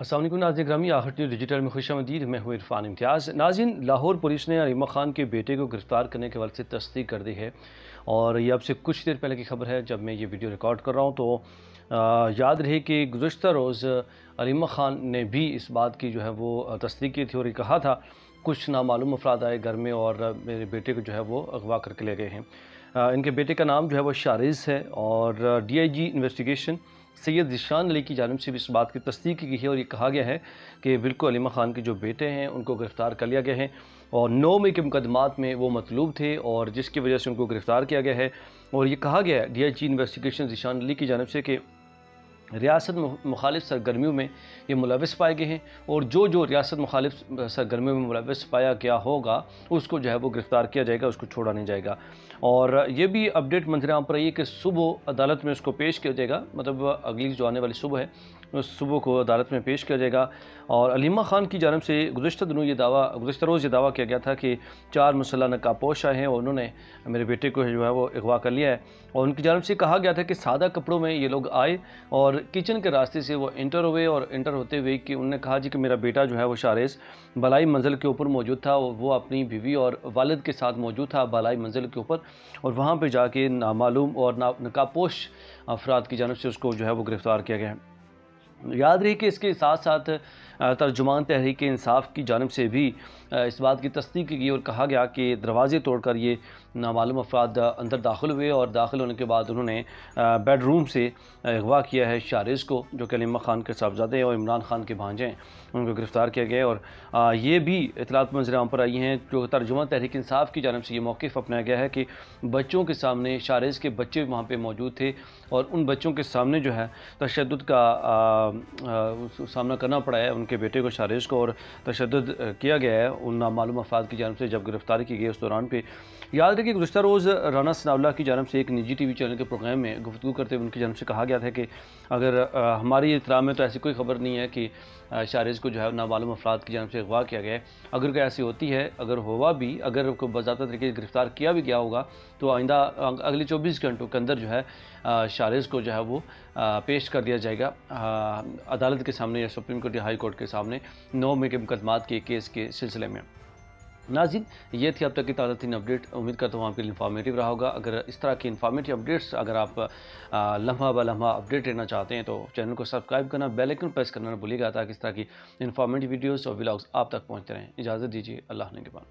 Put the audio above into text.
अस्सलाम वालेकुम नाज़रीन ग्रामी, आखिर न्यूज़ डिजिटल में खुशामदीद। मैं हूँ इरफान इम्तियाज़। नाज़रीन, लाहौर पुलिस ने अलीमा खान के बेटे को गिरफ़्तार करने के हवाले से तस्दीक कर दी है और ये अब से कुछ देर पहले की खबर है। जब मैं ये वीडियो रिकॉर्ड कर रहा हूँ तो याद रहे कि गुज़श्ता रोज़ अलीमा खान ने भी इस बात की जो है वो तस्दीक की थी और ये कहा था कुछ नामालूम अफराद आए घर में और मेरे बेटे को जो है वो अगवा करके ले गए हैं। इनके बेटे का नाम जो है वो शारिज़ है और DIG इन्वेस्टिगेशन सैयद ज़ीशान अली की जानिब से भी इस बात की तस्दीक की गई है और ये कहा गया है कि बिल्कुल अलीमा खान के जो बेटे हैं उनको गिरफ़्तार कर लिया गया है और 9 मई के मुकदमात में वो मतलूब थे और जिसकी वजह से उनको गिरफ़्तार किया गया है। और ये कहा गया है DIG इन्वेस्टिगेशन ज़ीशान अली की जानिब से कि रियासत मुखालिफ सरगर्मियों में ये मुलविस पाए गए हैं और जो रियासत मुखालिफ सरगर्मियों में मुलविस पाया गया होगा उसको जो है वो गिरफ़्तार किया जाएगा, उसको छोड़ा नहीं जाएगा। और ये भी अपडेट मंजर आम पर आई है कि सुबह अदालत में उसको पेश किया जाएगा, मतलब अगली जो आने वाली सुबह है उस सुबह को अदालत में पेश किया जाएगा। और अलीमा खान की जानिब से गुज़श्ता रोज़ ये दावा किया गया था कि 4 मुसल्लह नकाबपोश आए हैं और उन्होंने मेरे बेटे को जो है वो अगवा कर लिया है। और उनकी जानिब से कहा गया था कि सादा कपड़ों में ये लोग आए और किचन के रास्ते से वो इंटर हुए और इंटर होते हुए कि उन्होंने कहा जी कि मेरा बेटा जो है वो शारिज़ बलाई मंजिल के ऊपर मौजूद था और वो अपनी बीवी और वालिद के साथ मौजूद था बलाई मंजिल के ऊपर और वहाँ पे जाके नामालूम और नकाबपोश अफराद की जानिब से उसको जो है वो गिरफ़्तार किया गया है। याद रही कि इसके साथ साथ तर्जुमान तहरीक इंसाफ की जानिब से भी इस बात की तस्दीक की गई और कहा गया कि दरवाज़े तोड़कर ये नामालूम अफराद अंदर दाखिल हुए और दाखिल होने के बाद उन्होंने बेडरूम से अगवा किया है शारिज़ को, जो कि अलीमा खान के साहबजादे और इमरान खान के भांजे हैं, उनको गिरफ़्तार किया गया। और ये भी इतलात मंजर आम पर आई हैं जो तर्जुमान तहरीक इंसाफ की जानिब से ये मौक़िफ़ अपनाया गया है कि बच्चों के सामने शारिज़ के बच्चे वहाँ पर मौजूद थे और उन बच्चों के सामने जो है तशद्दुद का सामना करना पड़ा है उनके बेटे को शारिज़ को और तशद्दुद किया गया है उन नामालूम अफराद की जानिब से जब गिरफ़्तारी की गई उस दौरान पे। याद रखिए गुज़श्ता रोज़ राना सनाउल्लाह की जानिब से एक निजी TV चैनल के प्रोग्राम में गुफ्तगू करते हुए उनकी जानिब से कहा गया था कि अगर हमारी इत्तला में तो ऐसी कोई ख़बर नहीं है कि शारिज़ को जो है नामालूम अफराद की जानिब से अगवा किया गया है। अगर कोई ऐसी होती है, अगर हुआ भी, अगर कोई बाज़ाब्ता तरीके से गिरफ़्तार किया भी गया होगा तो आइंदा अगले 24 घंटों के अंदर जो है शारिज़ को जो है वो पेश कर दिया जाएगा अदालत के सामने या सुप्रीम कोर्ट या हाई कोर्ट के सामने 9 मई के मुकदमात के केस के सिलसिले में। नाज़रीन, ये थी अब तक की ताज़ा तीन अपडेट। उम्मीद करता हूँ आपके लिए इन्फॉर्मेटिव रहा होगा। अगर इस तरह की इन्फॉर्मेटिव अपडेट्स अगर आप लम्हा ब लम्हा अपडेट लेना चाहते हैं तो चैनल को सब्सक्राइब करना, बेल आइकन प्रेस करना ना भूलिएगा ताकि इस तरह की इन्फॉर्मेटिव वीडियोस और व्लॉग्स आप तक पहुँचते रहें। इजाज़त दीजिए, अल्लाह ने के बाद।